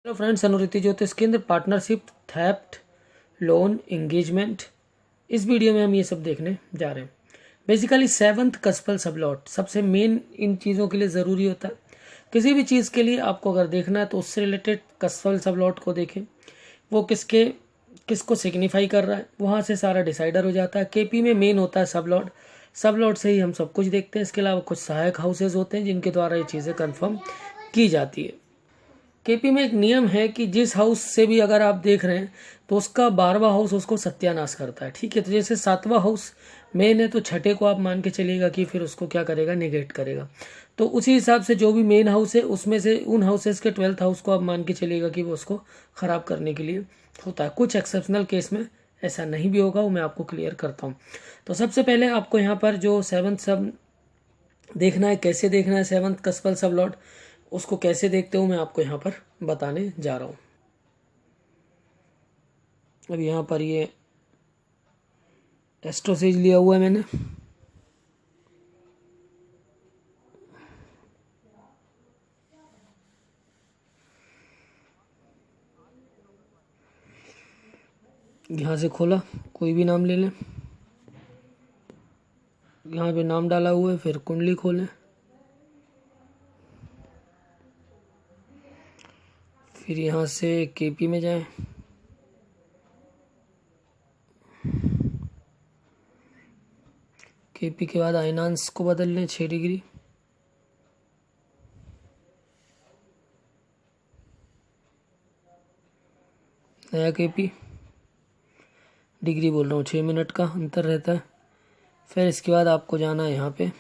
Hello friends, अनुरिति ज्योतिष केंद्र partnership theft loan engagement. इस वीडियो में हम ये सब देखने जा रहे हैं। बेसिकली सेवंथ कस्पल सबलॉट सबसे मेन इन चीज़ों के लिए ज़रूरी होता है। किसी भी चीज़ के लिए आपको अगर देखना है तो उससे रिलेटेड कस्पल सबलॉट को देखें, वो किसको सिग्निफाई कर रहा है, वहाँ से सारा डिसाइडर हो जाता है। केपी में मेन होता है सबलॉट। सबलॉट से ही हम सब कुछ देखते हैं। इसके अलावा कुछ सहायक हाउसेज होते हैं जिनके द्वारा ये चीज़ें कन्फर्म की जाती है। केपी में एक नियम है कि जिस हाउस से भी अगर आप देख रहे हैं तो उसका 12वां हाउस उसको सत्यानाश करता है। ठीक है, तो जैसे 7वां हाउस मेन है तो छठे को आप मान के चलिएगा कि फिर उसको क्या करेगा, निगेट करेगा। तो उसी हिसाब से जो भी मेन हाउस है उसमें से उन हाउसेस के 12th हाउस को आप मान के चलिएगा कि वो उसको खराब करने के लिए होता है। कुछ एक्सेप्शनल केस में ऐसा नहीं भी होगा, वो मैं आपको क्लियर करता हूँ। तो सबसे पहले आपको यहाँ पर जो 7th सब देखना है, कैसे देखना है 7th कस्पल सब लॉट, उसको कैसे देखते हो मैं आपको यहाँ पर बताने जा रहा हूँ। अब यहाँ पर ये एस्ट्रोसेज लिया हुआ है मैंने। यहाँ से खोला, कोई भी नाम ले लें। यहाँ पे नाम डाला हुआ है, फिर कुंडली खोलें, फिर यहाँ से केपी में जाएं। केपी के बाद आइनांस को बदल लें 6 डिग्री। नया केपी, डिग्री बोल रहा हूँ, 6 मिनट का अंतर रहता है। फिर इसके बाद आपको जाना है यहाँ पे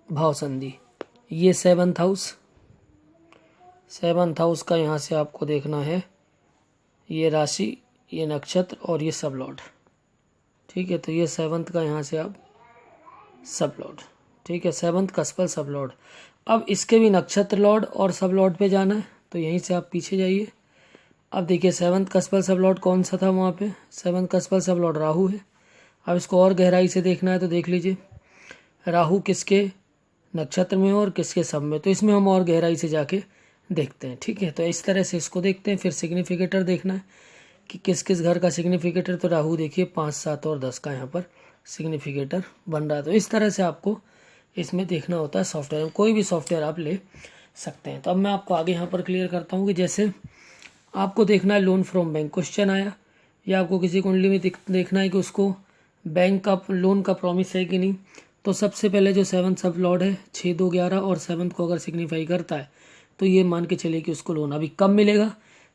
भाव संधि। ये 7th हाउस, 7th हाउस का यहाँ से आपको देखना है ये राशि, ये नक्षत्र और ये सब लॉर्ड। ठीक है, तो ये 7th का यहाँ से आप सब लॉर्ड। ठीक है, 7th कस्पल सब लॉर्ड। अब इसके भी नक्षत्र लॉर्ड और सब लॉर्ड पे जाना है, तो यहीं से आप पीछे जाइए। अब देखिए 7th कस्पल सब लॉर्ड कौन सा था वहाँ पे, 7th कस्पल सब लॉर्ड राहु है। अब इसको और गहराई से देखना है तो देख लीजिए राहु किसके नक्षत्र में और किसके सब में, तो इसमें हम और गहराई से जाके देखते हैं। ठीक है, तो इस तरह से इसको देखते हैं। फिर सिग्निफिकेटर देखना है कि किस किस घर का सिग्निफिकेटर, तो राहु देखिए 5, 7 और 10 का यहाँ पर सिग्निफिकेटर बन रहा है। तो इस तरह से आपको इसमें देखना होता है। सॉफ्टवेयर में कोई भी सॉफ्टवेयर आप ले सकते हैं। तो अब मैं आपको आगे यहाँ पर क्लियर करता हूँ कि जैसे आपको देखना है लोन फ्रॉम बैंक, क्वेश्चन आया, या आपको किसी कुंडली में देखना है कि उसको बैंक का लोन का प्रॉमिस है कि नहीं, तो सबसे पहले जो 7th सब लॉर्ड है 6, 2, 11 और 7th को अगर सिग्निफाई करता है तो ये मान के चलिए कि उसको लोन अभी कब मिलेगा।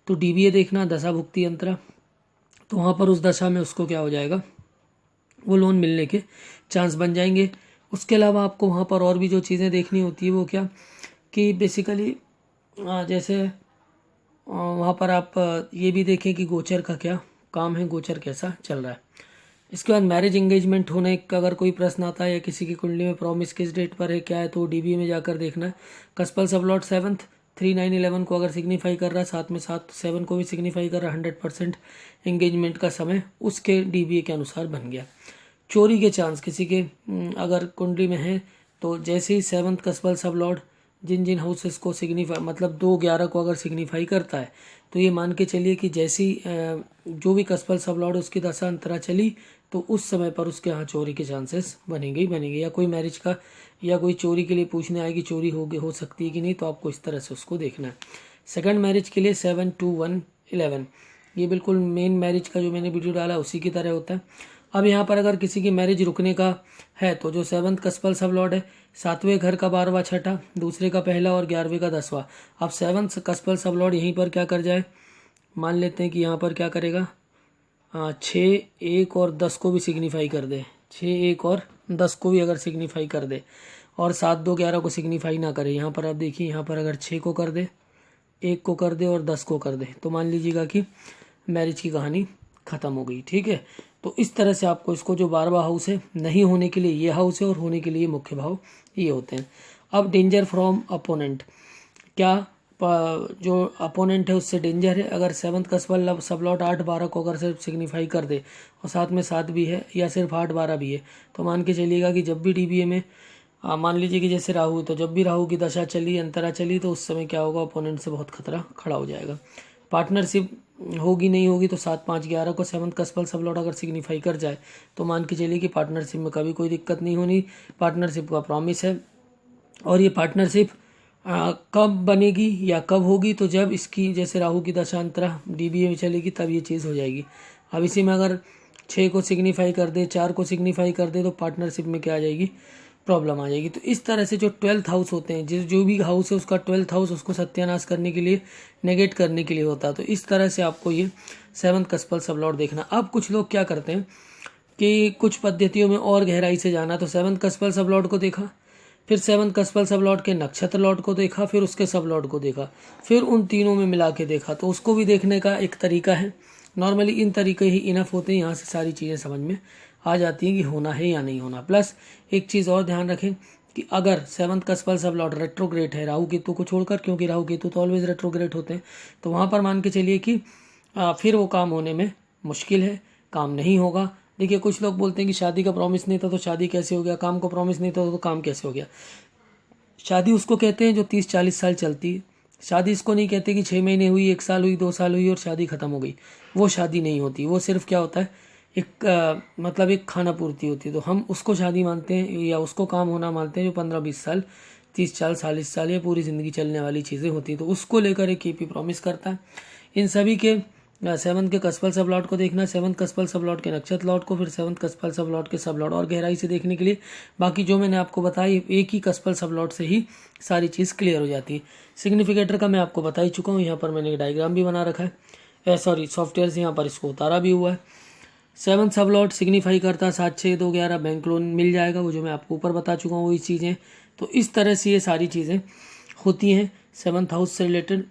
तो डीबीए देखना, दशा भुक्ति अंतरा, तो वहाँ पर उस दशा में उसको क्या हो जाएगा, वो लोन मिलने के चांस बन जाएंगे। उसके अलावा आपको वहाँ पर और भी जो चीज़ें देखनी होती है वो क्या कि बेसिकली जैसे वहाँ पर आप ये भी देखें कि गोचर का क्या काम है, गोचर कैसा चल रहा है। इसके बाद मैरिज एंगेजमेंट होने का अगर कोई प्रश्न आता है या किसी की कुंडली में प्रॉमिस किस डेट पर है क्या है, तो डीबी में जाकर देखना है। कस्पल सब लॉट 7th 3, 9, 11 को अगर सिग्निफाई कर रहा है, साथ में 7, 7 को भी सिग्निफाई कर रहा है, 100% एंगेजमेंट का समय उसके डीबीए के अनुसार बन गया। चोरी के चांस किसी के अगर कुंडली में है तो जैसे ही 7th कस्पल सब लॉर्ड जिन जिन हाउसेस को सिग्निफाई मतलब 2, 11 को अगर सिग्निफाई करता है तो ये मान के चलिए कि जैसी जो भी कस्पल सब लॉर्ड उसकी दशा अंतरा चली तो उस समय पर उसके यहाँ चोरी के चांसेस बनेंगे ही बनेंगे। या कोई मैरिज का या कोई चोरी के लिए पूछने आएगी चोरी हो सकती है कि नहीं, तो आपको इस तरह से उसको देखना है। सेकंड मैरिज के लिए 7, 2, 1, 11, ये बिल्कुल मेन मैरिज का जो मैंने वीडियो डाला उसी की तरह होता है। अब यहाँ पर अगर किसी की मैरिज रुकने का है तो जो 7th कस्पल सब लॉर्ड है 7वें घर का 12वां छठा, दूसरे का पहला और 11वें का 10वां। अब 7th कस्पल सब लॉर्ड यहीं पर क्या कर जाए, मान लेते हैं कि यहाँ पर क्या करेगा 6, 1 और 10 को भी सिग्निफाई कर दे, 6, 1 और 10 को भी अगर सिग्निफाई कर दे और 7, 2, 11 को सिग्निफाई ना करे। यहाँ पर आप देखिए, यहाँ पर अगर 6 को कर दे, 1 को कर दे और 10 को कर दे, तो मान लीजिएगा कि मैरिज की कहानी ख़त्म हो गई। ठीक है, तो इस तरह से आपको इसको जो 12वां हाउस है, नहीं होने के लिए ये हाउस है और होने के लिए मुख्य भाव ये होते हैं। अब डेंजर फ्रॉम अपोनेंट, क्या जो अपोनेंट है उससे डेंजर है। अगर 7th कस्पल सब लॉट 8, 12 को अगर सिर्फ सिग्निफाई कर दे और साथ में 7 भी है या सिर्फ 8, 12 भी है, तो मान के चलिएगा कि जब भी डीबीए में मान लीजिए कि जैसे राहु, तो जब भी राहु की दशा चली, अंतरा चली, तो उस समय क्या होगा, अपोनेंट से बहुत खतरा खड़ा हो जाएगा। पार्टनरशिप होगी नहीं होगी तो 7, 5, 11 को 7th का स्पेल सब लॉर्ड अगर सिग्निफाई कर जाए तो मान के चलिए कि पार्टनरशिप में कभी कोई दिक्कत नहीं होनी। पार्टनरशिप का प्रॉमिस है। और ये पार्टनरशिप कब बनेगी या कब होगी, तो जब इसकी जैसे राहु की दशांतरा DBA में चलेगी तब ये चीज़ हो जाएगी। अब इसी में अगर 6 को सिग्निफाई कर दे, 4 को सिग्निफाई कर दे, तो पार्टनरशिप में क्या आ जाएगी, प्रॉब्लम आ जाएगी। तो इस तरह से जो 12th हाउस होते हैं, जो भी हाउस है उसका 12th हाउस उसको सत्यानाश करने के लिए, नेगेट करने के लिए होता है। तो इस तरह से आपको ये 7th का स्पेल सब लॉर्ड देखना। अब कुछ लोग क्या करते हैं कि कुछ पद्धतियों में और गहराई से जाना, तो 7th का स्पेल सब लॉर्ड को देखा, फिर 7th का स्पेल सब लॉर्ड के नक्षत्र लॉर्ड को देखा, फिर उसके सब लॉर्ड को देखा, फिर उन तीनों में मिला के देखा। तो उसको भी देखने का एक तरीका है। नॉर्मली इन तरीके ही इनफ होते हैं, यहाँ से सारी चीज़ें समझ में आ जाती हैं कि होना है या नहीं होना। प्लस एक चीज़ और ध्यान रखें कि अगर 7th का स्पेल सब लॉर्ड रेट्रोग्रेड है राहु केतु को छोड़कर, क्योंकि राहु केतु तो ऑलवेज रेट्रोग्रेड होते हैं, तो वहाँ पर मान के चलिए कि फिर वो काम होने में मुश्किल है, काम नहीं होगा। देखिए कुछ लोग बोलते हैं कि शादी का प्रॉमिस नहीं था तो शादी कैसे हो गया, काम को प्रॉमिस नहीं था तो काम कैसे हो गया। शादी उसको कहते हैं जो 30-40 साल चलती है। शादी इसको नहीं कहते कि 6 महीने हुई, 1 साल हुई, 2 साल हुई और शादी खत्म हो गई। वो शादी नहीं होती। वो सिर्फ क्या होता है, मतलब एक खाना पूर्ति होती है। तो हम उसको शादी मानते हैं या उसको काम होना मानते हैं जो 15-20 साल, 30 साल, 40 साल या पूरी ज़िंदगी चलने वाली चीज़ें होती हैं। तो उसको लेकर एक KP प्रॉमिस करता है। इन सभी के 7th के कस्पल सब लॉर्ड को देखना, 7th कस्पल सब लॉर्ड के नक्षत्र लॉर्ड को, फिर 7th कस्पल सब लॉर्ड के सब लॉर्ड और गहराई से देखने के लिए। बाकी जो मैंने आपको बताई, एक ही कस्पल सब लॉर्ड से ही सारी चीज़ क्लियर हो जाती है। सिग्निफिकेटर का मैं आपको बता ही चुका हूँ। यहाँ पर मैंने डायग्राम भी बना रखा है, सॉफ्टवेयर से यहाँ पर इसको उतारा भी हुआ है। 7th सब लॉर्ड सिग्निफाई करता है 7, 6, 2, 11 बैंक लोन मिल जाएगा, वो जो मैं आपको ऊपर बता चुका हूँ वही चीज़ें। तो इस तरह से ये सारी चीज़ें होती हैं। 7th हाउस से रिलेटेड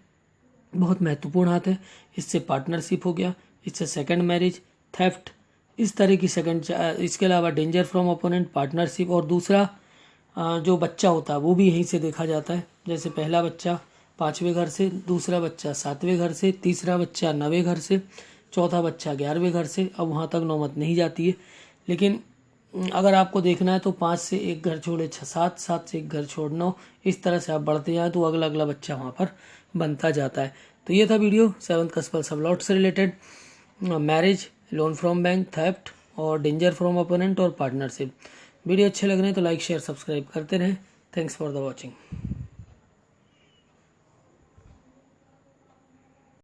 बहुत महत्वपूर्ण हाथ है। इससे पार्टनरशिप हो गया, इससे सेकंड मैरिज, थेफ्ट, इस तरह की सेकंड। इसके अलावा डेंजर फ्रॉम ओपोनेंट, पार्टनरशिप, और दूसरा जो बच्चा होता है वो भी यहीं से देखा जाता है। जैसे पहला बच्चा 5वें घर से, दूसरा बच्चा 7वें घर से, तीसरा बच्चा 9वें घर से, चौथा बच्चा 11वें घर से। अब वहाँ तक नौबत नहीं जाती है, लेकिन अगर आपको देखना है तो 5 से एक घर छोड़े 7, 7 से एक घर छोड़ 9, इस तरह से आप बढ़ते जाएँ तो अगला अगला बच्चा वहाँ पर बनता जाता है। तो ये था वीडियो 7th कस्पल सब लॉर्ड से related, marriage, loan from bank, theft और डेंजर फ्रॉम ओपोनेंट और पार्टनरशिप। वीडियो अच्छे लग रहे हैं तो लाइक, शेयर, सब्सक्राइब करते रहें। Thanks for the watching.